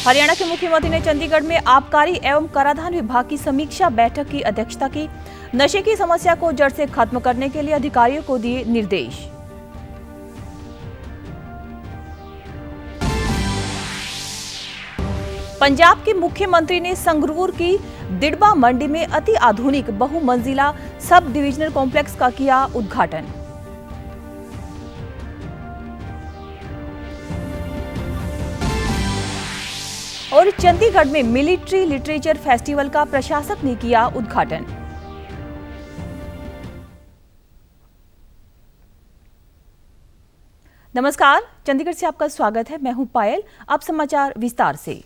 हरियाणा के मुख्यमंत्री ने चंडीगढ़ में आबकारी एवं कराधान विभाग की समीक्षा बैठक की अध्यक्षता की। नशे की समस्या को जड़ से खत्म करने के लिए अधिकारियों को दिए निर्देश। पंजाब के मुख्यमंत्री ने संगरूर की दिड़बा मंडी में अति आधुनिक बहुमंजिला सब डिविजनल कॉम्प्लेक्स का किया उद्घाटन। और चंडीगढ़ में मिलिट्री लिटरेचर फेस्टिवल का प्रशासक ने किया उद्घाटन। नमस्कार, चंडीगढ़ से आपका स्वागत है। मैं हूं पायल। अब समाचार विस्तार से।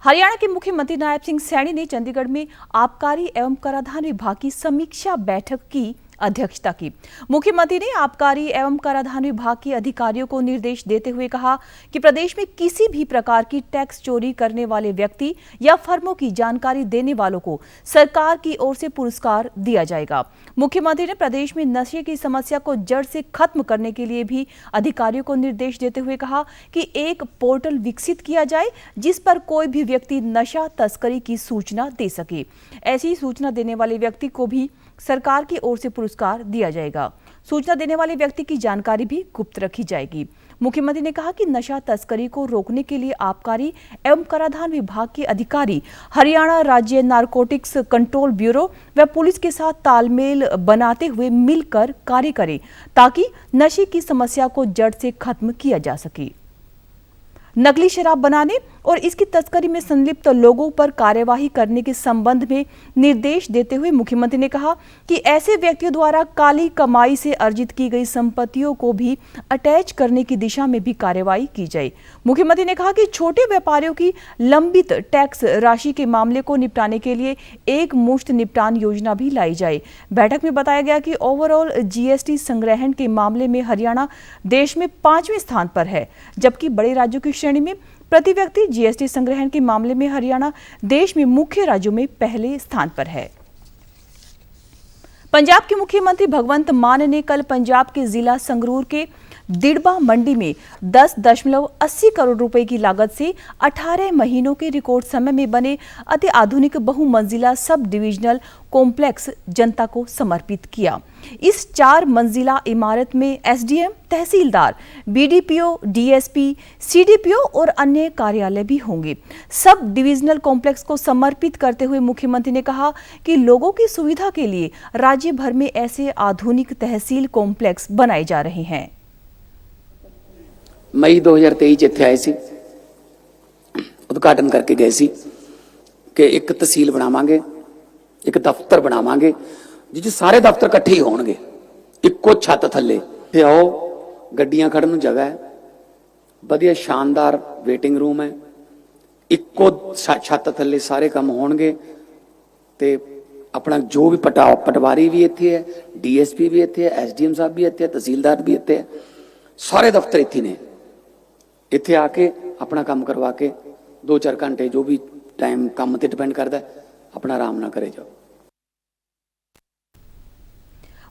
हरियाणा के मुख्यमंत्री नायब सिंह सैनी ने चंडीगढ़ में आबकारी एवं कराधान विभाग की समीक्षा बैठक की अध्यक्षता की। मुख्यमंत्री ने आबकारी एवं कराधान विभाग के अधिकारियों को निर्देश देते हुए कहा कि प्रदेश में किसी भी प्रकार की टैक्स चोरी करने वाले व्यक्ति या फर्मों की जानकारी देने वालों को सरकार की ओर से पुरस्कार दिया जाएगा। मुख्यमंत्री ने प्रदेश में नशे की समस्या को जड़ से खत्म करने के लिए भी अधिकारियों को निर्देश देते हुए कहा कि एक पोर्टल विकसित किया जाए जिस पर कोई भी व्यक्ति नशा तस्करी की सूचना दे सके। ऐसी सूचना देने वाले व्यक्ति को भी सरकार की ओर से पुरस्कार दिया जाएगा। सूचना देने वाले व्यक्ति की जानकारी भी गुप्त रखी जाएगी। मुख्यमंत्री ने कहा कि नशा तस्करी को रोकने के लिए आबकारी एवं कराधान विभाग के अधिकारी हरियाणा राज्य नारकोटिक्स कंट्रोल ब्यूरो व पुलिस के साथ तालमेल बनाते हुए मिलकर कार्य करें ताकि नशे की समस्या को जड़ से खत्म किया जा सके। नकली शराब बनाने और इसकी तस्करी में संलिप्त लोगों पर कार्यवाही करने के संबंध में निर्देश देते हुए मुख्यमंत्री ने कहा कि ऐसे व्यक्तियों द्वारा काली कमाई से अर्जित की गई संपत्तियों को भी अटैच करने की दिशा में भी कार्यवाही की जाए। मुख्यमंत्री ने कहा कि छोटे व्यापारियों की लंबित टैक्स राशि के मामले को निपटाने के लिए एक मुश्त निपटान योजना भी लाई जाए। बैठक में बताया गया कि ओवरऑल जीएसटी संग्रहण के मामले में हरियाणा देश में 5वें स्थान पर है, जबकि बड़े राज्यों की श्रेणी में प्रति व्यक्ति जीएसटी संग्रहण के मामले में हरियाणा देश में मुख्य राज्यों में पहले स्थान पर है। पंजाब के मुख्यमंत्री भगवंत मान ने कल पंजाब के जिला संगरूर के दिड़बा मंडी में 10.80 करोड़ रुपए की लागत से 18 महीनों के रिकॉर्ड समय में बने अति आधुनिक बहुमंजिला सब डिविजनल कॉम्प्लेक्स जनता को समर्पित किया। इस 4 मंजिला इमारत में एसडीएम, तहसीलदार, बीडीपीओ, डीएसपी, सीडीपीओ और अन्य कार्यालय भी होंगे। सब डिविजनल कॉम्प्लेक्स को समर्पित करते हुए मुख्यमंत्री ने कहा कि लोगों की सुविधा के लिए राज्य भर में ऐसे आधुनिक तहसील कॉम्प्लेक्स बनाए जा रहे हैं। मई 2023 ਇੱਥੇ ਆਏ ਸੀ, ਉਦਘਾਟਨ ਕਰਕੇ ਗਏ ਸੀ ਕਿ ਇੱਕ ਤਹਿਸੀਲ ਬਣਾਵਾਂਗੇ, ਇੱਕ ਦਫ਼ਤਰ ਬਣਾਵਾਂਗੇ ਜਿੱਥੇ ਸਾਰੇ ਦਫ਼ਤਰ ਇਕੱਠੇ ਹੀ ਹੋਣਗੇ ਇੱਕੋ ਛੱਤ ਥੱਲੇ। ਤੇ ਆਓ ਗੱਡੀਆਂ ਖੜਨ ਨੂੰ ਜਗ੍ਹਾ ਹੈ, ਵਧੀਆ ਸ਼ਾਨਦਾਰ ਵੇਟਿੰਗ ਰੂਮ ਹੈ, ਇੱਕੋ ਛੱਤ ਥੱਲੇ ਸਾਰੇ ਕੰਮ ਹੋਣਗੇ। ਤੇ ਆਪਣਾ ਜੋ ਵੀ ਪਟਵਾਰੀ ਵੀ ਇੱਥੇ ਹੈ, ਡੀਐਸਪੀ ਵੀ ਇੱਥੇ ਹੈ, ਐਸਡੀਐਮ ਸਾਹਿਬ ਵੀ ਇੱਥੇ ਹੈ, ਤਹਿਸੀਲਦਾਰ ਵੀ ਇੱਥੇ ਹੈ, ਸਾਰੇ ਦਫ਼ਤਰ ਇੱਥੇ ਨੇ। ਇੱਥੇ ਆ ਕੇ ਆਪਣਾ ਕੰਮ ਕਰਵਾ ਕੇ 2-4 ਘੰਟੇ ਜੋ ਵੀ टाइम काम पे डिपेंड करता है, अपना आराम ना करे जाओ।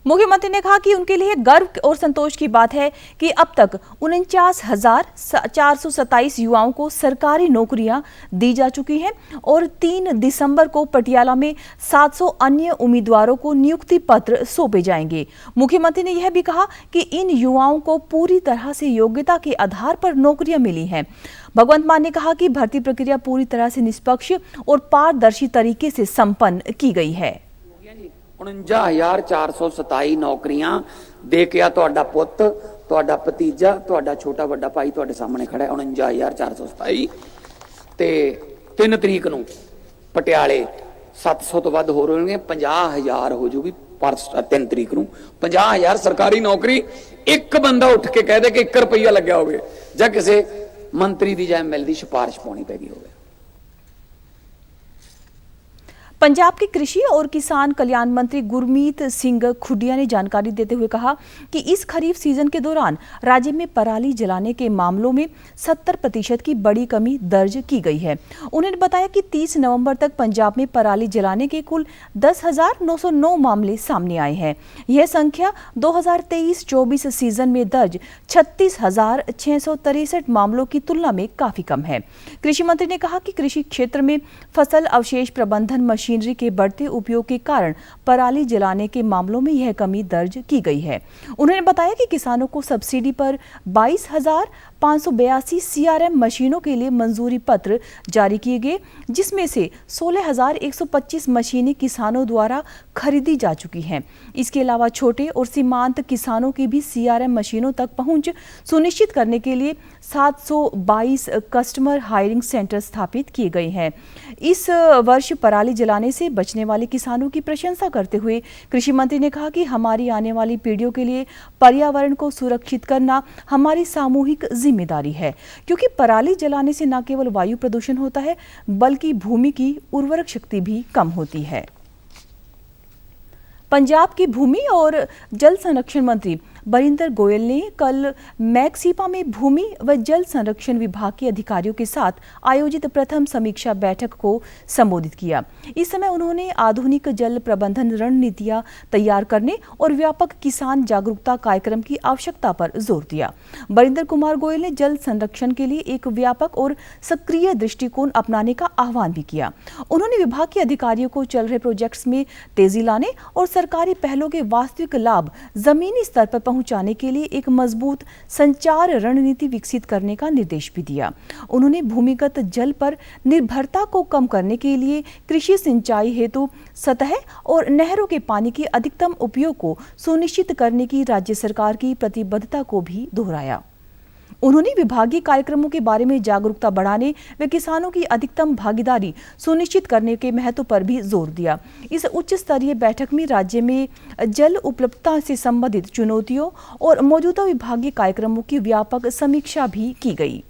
मुख्यमंत्री ने कहा कि उनके लिए गर्व और संतोष की बात है कि अब तक 49,427 युवाओं को सरकारी नौकरियां दी जा चुकी हैं और 3 दिसंबर को पटियाला में 700 अन्य उम्मीदवारों को नियुक्ति पत्र सौंपे जाएंगे। मुख्यमंत्री ने यह भी कहा कि इन युवाओं को पूरी तरह से योग्यता के आधार पर नौकरियां मिली हैं। भगवंत मान ने कहा कि भर्ती प्रक्रिया पूरी तरह से निष्पक्ष और पारदर्शी तरीके से संपन्न की गई है। 49,427 नौकरियां दे के आ तुहाडा पुत्त, तुहाडा भतीजा, तुहाडा छोटा वड्डा भाई तुहाडे सामने खड़ा है। 49,427 ते 3 तरीक नूं पटियाले 700 तो वध हो रहे, 50,000 हो जूगी पर 3 तरीक नूं 50,000 सरकारी नौकरी। एक बंदा उठ के कह दे कि 1 रुपया लग्या होवे जां किसी मंत्री दी जां एमएलए दी सिफारिश पाउणी पै गई होवे। पंजाब के कृषि और किसान कल्याण मंत्री गुरमीत सिंह खुडिया ने जानकारी देते हुए कहा कि इस खरीफ सीजन के दौरान राज्य में पराली जलाने के मामलों में 70% की बड़ी कमी दर्ज की गई है। उन्होंने बताया कि 30 नवंबर तक पंजाब में पराली जलाने के कुल 10,909 मामले सामने आए हैं। यह संख्या 2023-24 सीजन में दर्ज 36,663 मामलों की तुलना में काफी कम है। कृषि मंत्री ने कहा कि कृषि क्षेत्र में फसल अवशेष प्रबंधन मशीनरी के बढ़ते उपयोग के कारण पराली जलाने के मामलों में यह कमी दर्ज की गई है। उन्होंने बताया कि किसानों को सब्सिडी पर 22,582 CRM मशीनों के लिए मंजूरी पत्र जारी किए गए, जिसमें से 16,125 मशीनें किसानों द्वारा खरीदी जा चुकी हैं। इसके अलावा छोटे और सीमांत किसानों की भी CRM मशीनों तक पहुंच सुनिश्चित करने के लिए 722 कस्टमर हायरिंग सेंटर स्थापित किए गए हैं। इस वर्ष पराली जलाने से बचने वाले किसानों की प्रशंसा करते हुए कृषि मंत्री ने कहा कि हमारी आने वाली पीढ़ियों के लिए पर्यावरण को सुरक्षित करना हमारी सामूहिक जिम्मेदारी है, क्योंकि पराली जलाने से न केवल वायु प्रदूषण होता है बल्कि भूमि की उर्वरक शक्ति भी कम होती है। पंजाब की भूमि और जल संरक्षण मंत्री बरिंदर गोयल ने कल मैक्सीपा में भूमि व जल संरक्षण विभाग के अधिकारियों के साथ आयोजित प्रथम समीक्षा बैठक को संबोधित किया। इस समय उन्होंने आधुनिक जल प्रबंधन रणनीतियां तैयार करने और व्यापक किसान जागरूकता कार्यक्रम की आवश्यकता पर जोर दिया। बरिंदर कुमार गोयल ने जल संरक्षण के लिए एक व्यापक और सक्रिय दृष्टिकोण अपनाने का आह्वान भी किया। उन्होंने विभाग के अधिकारियों को चल रहे प्रोजेक्ट्स में तेजी लाने और सरकारी पहलों के वास्तविक लाभ जमीनी स्तर पर पहुंचाने के लिए एक मजबूत संचार रणनीति विकसित करने का निर्देश भी दिया। उन्होंने भूमिगत जल पर निर्भरता को कम करने के लिए कृषि सिंचाई हेतु सतह और नहरों के पानी के अधिकतम उपयोग को सुनिश्चित करने की राज्य सरकार की प्रतिबद्धता को भी दोहराया। उन्होंने विभागीय कार्यक्रमों के बारे में जागरूकता बढ़ाने व किसानों की अधिकतम भागीदारी सुनिश्चित करने के महत्व पर भी जोर दिया। इस उच्च स्तरीय बैठक में राज्य में जल उपलब्धता से संबंधित चुनौतियों और मौजूदा विभागीय कार्यक्रमों की व्यापक समीक्षा भी की गई।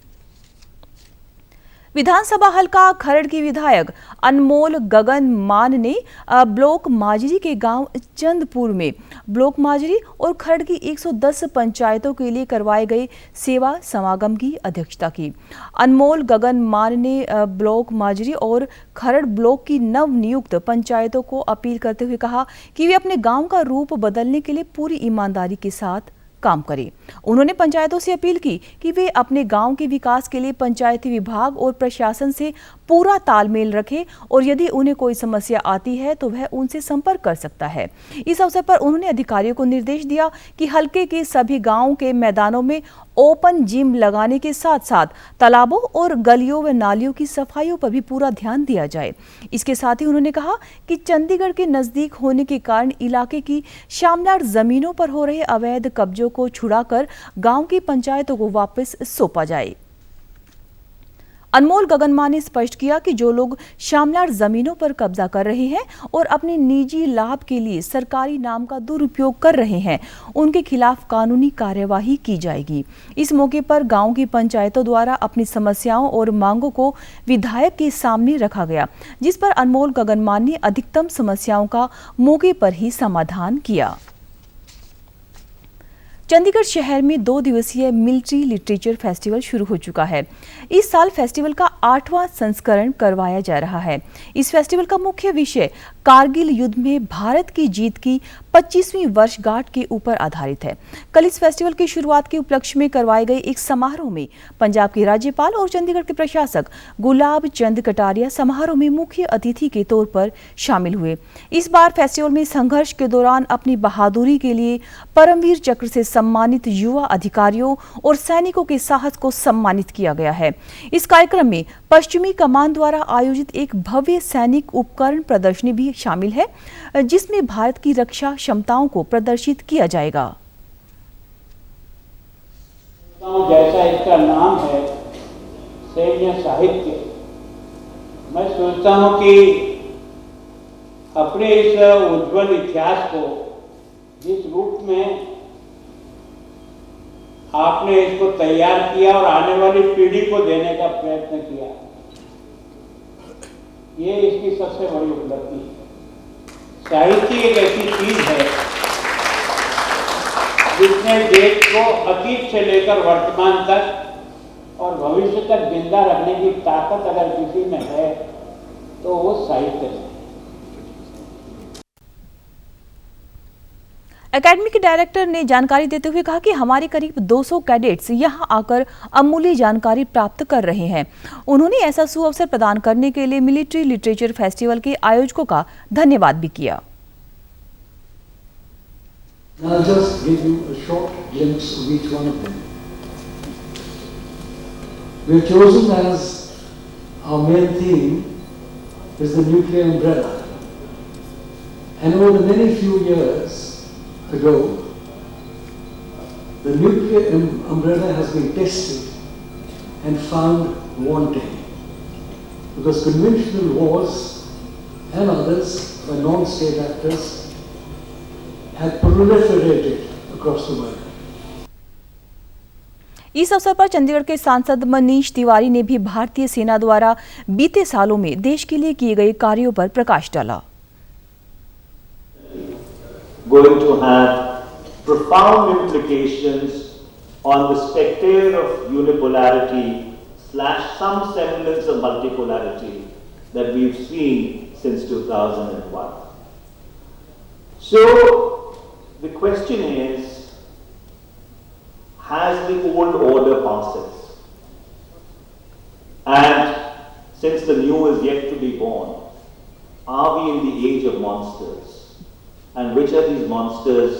विधानसभा हल्का खरड़ की विधायक अनमोल गगन मान ने ब्लॉक माजरी के गांव चंदपुर में ब्लॉक माजरी और खरड़ की 110 पंचायतों के लिए करवाए गए सेवा समागम की अध्यक्षता की। अनमोल गगन मान ने ब्लॉक माजरी और खरड़ ब्लॉक की नवनियुक्त पंचायतों को अपील करते हुए कहा कि वे अपने गांव का रूप बदलने के लिए पूरी ईमानदारी के साथ काम करें। उन्होंने पंचायतों से अपील की कि वे अपने गांव के विकास के लिए पंचायती विभाग और प्रशासन से पूरा तालमेल रखें और यदि उन्हें कोई समस्या आती है तो वह उनसे संपर्क कर सकता है। इस अवसर पर उन्होंने अधिकारियों को निर्देश दिया कि हल्के के सभी गांवों के मैदानों में ओपन जिम लगाने के साथ साथ तालाबों और गलियों व नालियों की सफाइयों पर भी पूरा ध्यान दिया जाए। इसके साथ ही उन्होंने कहा कि चंडीगढ़ के नजदीक होने के कारण इलाके की शामलाट जमीनों पर हो रहे अवैध कब्जों को छुड़ाकर गांव की पंचायतों को वापस सौंपा जाए। अनमोल गगनमा ने स्पष्ट किया कि जो लोग शामलाट जमीनों पर कब्जा कर रहे हैं और अपने निजी लाभ के लिए सरकारी नाम का दुरुपयोग कर रहे हैं, उनके खिलाफ कानूनी कार्यवाही की जाएगी। इस मौके पर गांव की पंचायतों द्वारा अपनी समस्याओं और मांगों को विधायक के सामने रखा गया, जिस पर अनमोल गगनमा ने अधिकतम समस्याओं का मौके पर ही समाधान किया। चंडीगढ़ शहर में 2 दिवसीय मिलिट्री लिटरेचर फेस्टिवल शुरू हो चुका है। इस साल फेस्टिवल का 8वां संस्करण करवाया जा रहा है। इस फेस्टिवल का मुख्य विषय कारगिल युद्ध में भारत की जीत की 25वीं वर्षगांठ के ऊपर आधारित है। कल इस फेस्टिवल की शुरुआत के उपलक्ष्य में करवाए गए एक समारोह में पंजाब के राज्यपाल और चंडीगढ़ के प्रशासक गुलाब चंद कटारिया समारोह में मुख्य अतिथि के तौर पर शामिल हुए। इस बार फेस्टिवल में संघर्ष के दौरान अपनी बहादुरी के लिए परमवीर चक्र से सम्मानित युवा अधिकारियों और सैनिकों के साहस को सम्मानित किया गया है। इस कार्यक्रम में पश्चिमी कमान द्वारा आयोजित एक भव्य सैनिक उपकरण प्रदर्शनी भी शामिल है, जिसमें भारत की रक्षा क्षमताओं को प्रदर्शित किया जाएगा। जैसा इसका नाम है सैन्य साहित्य, मैं सोचता हूं कि अपने इस उज्जवल इतिहास को जिस रूप में आपने इसको तैयार किया और आने वाली पीढ़ी को देने का प्रयत्न किया, ये इसकी सबसे बड़ी उपलब्धि है। साहित्य एक ऐसी चीज है जिसने देश को अतीत से लेकर वर्तमान तक और भविष्य तक जिंदा रखने की ताकत अगर किसी में है तो वो साहित्य है। एकेडमी के डायरेक्टर ने जानकारी देते हुए कहा कि हमारे करीब 200 कैडेट्स यहां आकर अमूल्य जानकारी प्राप्त कर रहे हैं। उन्होंने ऐसा सुअवसर प्रदान करने के लिए मिलिट्री लिटरेचर फेस्टिवल के आयोजकों का धन्यवाद भी किया। I'll just give you a short glimpse of each one of them. We have chosen as our main theme is the nuclear umbrella. And over the many few years ago, the nuclear umbrella has been tested and found wanting. Because conventional wars and others by non-state actors have proliferated across the world. इस अवसर पर चंडीगढ़ के सांसद मनीष तिवारी ने भी भारतीय सेना द्वारा बीते सालों में देश के लिए किए गए कार्यों पर प्रकाश डाला। Going to have profound implications on the specter of unipolarity / some semblance of multipolarity that we've seen since 2001. So the question is, has the old order passes? And since the new is yet to be born, are we in the age of monsters? And which are these monsters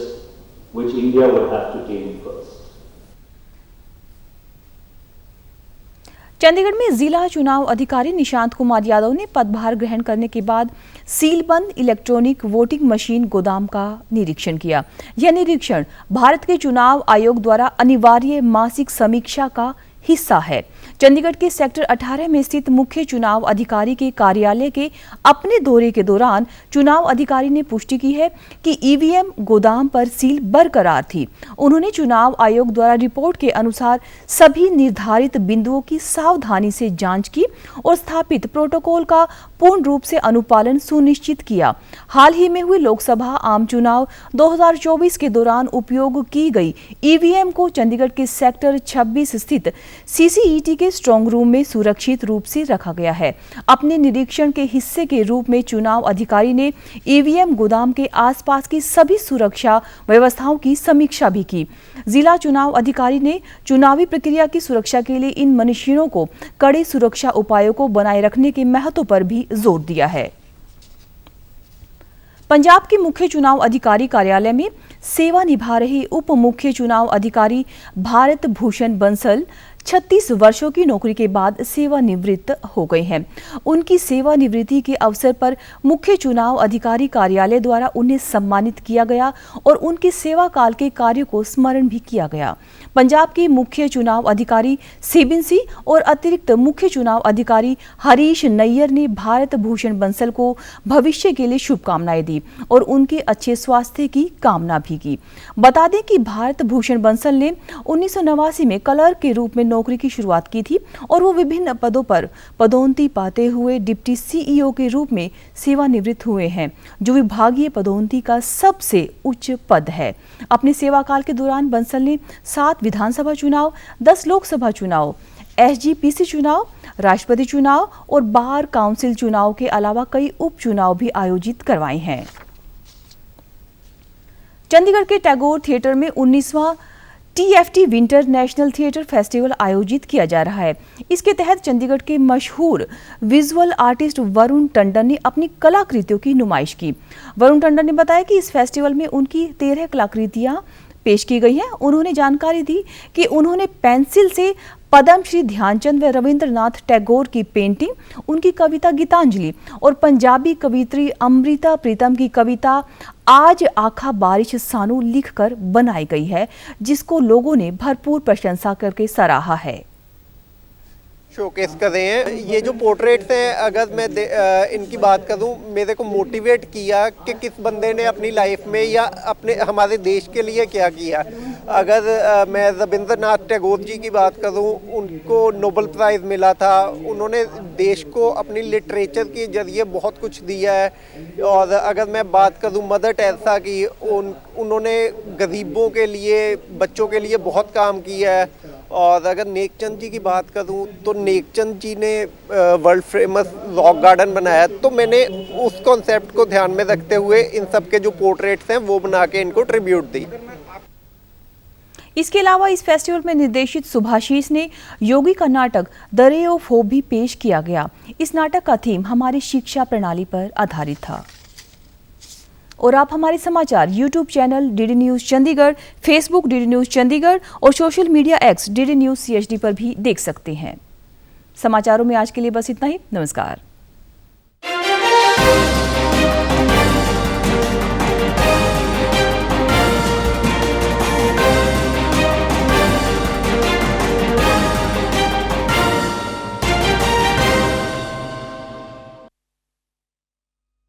which India will have to tame first? Chandigarh में जिला चुनाव अधिकारी निशांत कुमार यादव ने पदभार ग्रहण करने के बाद सीलबंद इलेक्ट्रॉनिक वोटिंग मशीन गोदाम का निरीक्षण किया। यह निरीक्षण भारत के चुनाव आयोग द्वारा अनिवार्य मासिक समीक्षा का हिस्सा है। चंडीगढ़ के सेक्टर 18 में स्थित मुख्य चुनाव अधिकारी के कार्यालय के अपने दौरे के दौरान चुनाव अधिकारी ने पुष्टि की है कि ईवीएम गोदाम पर सील बरकरार थी। उन्होंने चुनाव आयोग द्वारा रिपोर्ट के अनुसार सभी निर्धारित बिंदुओं की सावधानी से जांच की और स्थापित प्रोटोकॉल का पूर्ण रूप से अनुपालन सुनिश्चित किया। हाल ही में हुए लोकसभा आम चुनाव 2024 के दौरान उपयोग की गई ईवीएम को चंडीगढ़ के सेक्टर 26 स्थित सीसीईटी के स्ट्रांग रूम में सुरक्षित रूप से रखा गया है। अपने निरीक्षण के हिस्से के रूप में चुनाव अधिकारी ने ईवीएम गोदाम के आसपास की सभी सुरक्षा व्यवस्थाओं की समीक्षा भी की। जिला चुनाव अधिकारी ने चुनावी प्रक्रिया की सुरक्षा के लिए इन मशीनों को कड़े सुरक्षा उपायों को बनाए रखने के महत्व पर भी जोर दिया है। पंजाब के मुख्य चुनाव अधिकारी कार्यालय में सेवा निभा रहे उप मुख्य चुनाव अधिकारी भारत भूषण बंसल 36 वर्षों की नौकरी के बाद सेवानिवृत्त हो गए हैं। उनकी सेवानिवृत्ति के अवसर पर मुख्य चुनाव अधिकारी कार्यालय द्वारा उन्हें सम्मानित किया गया और उनके सेवा काल के कार्यों को स्मरण भी किया गया। पंजाब के मुख्य चुनाव अधिकारी सेबिन सिंह और अतिरिक्त मुख्य चुनाव अधिकारी हरीश नैयर ने भारत भूषण बंसल को भविष्य के लिए शुभकामनाएं दी और उनके अच्छे स्वास्थ्य की कामना भी की। बता दें कि भारत भूषण बंसल ने 1989 में क्लर्क के रूप में नौकरी की शुरुआत की थी और वो विभिन्न पदों पर पदोन्नति पाते हुए डिप्टी सीईओ के रूप में सेवानिवृत्त हुए हैं, जो विभागीय पदोन्नति का सबसे उच्च पद है। अपने सेवाकाल के दौरान बंसल ने 7 विधानसभा चुनाव, 10 लोकसभा चुनाव, एसजीपीसी चुनाव, राष्ट्रपति चुनाव और बार काउंसिल चुनाव के अलावा कई उपचुनाव भी आयोजित करवाए हैं। चंडीगढ़ के टैगोर थिएटर में 19वां TFT winter national theatre festival आयोजित किया जा रहा है। इसके तहत चंडीगढ़ के मशहूर विजुअल आर्टिस्ट वरुण टंडन ने अपनी कलाकृतियों की नुमाइश की। वरुण टंडन ने बताया कि इस फेस्टिवल में उनकी 13 कलाकृतियां पेश की गई हैं। उन्होंने जानकारी दी कि उन्होंने पेंसिल से पद्म श्री ध्यानचंद व रविंद्रनाथ टैगोर की पेंटिंग, उनकी कविता गीतांजलि और पंजाबी कवियत्री अमृता प्रीतम की कविता आज आखा बारिश सानू लिखकर बनाई गई है, जिसको लोगों ने भरपूर प्रशंसा करके सराहा है। शोकेस कर रहे हैं। ये जो पोर्ट्रेट्स हैं, अगर मैं इनकी बात करूं, मेरे को मोटिवेट किया कि किस बंदे ने अपनी लाइफ में या अपने हमारे देश के लिए क्या किया। अगर मैं रविंद्रनाथ टैगोर जी की बात करूं, उनको नोबेल प्राइज़ मिला था। उन्होंने देश को अपनी लिटरेचर के जरिए बहुत कुछ दिया है। और अगर मैं बात करूं मदर टेरेसा की, उन्होंने गरीबों के लिए, बच्चों के लिए बहुत काम किया है। और अगर नेकचंद जी की बात करूं तो नेकचंद जी ने वर्ल्ड फेमस रॉक गार्डन बनाया। तो मैंने उस कॉन्सेप्ट को ध्यान में रखते हुए इन सब के जो पोर्ट्रेट्स हैं वो बना के इनको ट्रिब्यूट दी। इसके अलावा इस फेस्टिवल में निर्देशित सुभाषीष ने योगी का नाटक द रे ऑफ होप भी पेश किया गया। इस नाटक का थीम हमारी शिक्षा प्रणाली पर आधारित था। और आप हमारे समाचार YouTube channel DD news Chandigarh, Facebook DD news Chandigarh और social media X DD news CHD पर भी देख सकते हैं। समाचारों में आज के लिए बस इतना ही। नमस्कार।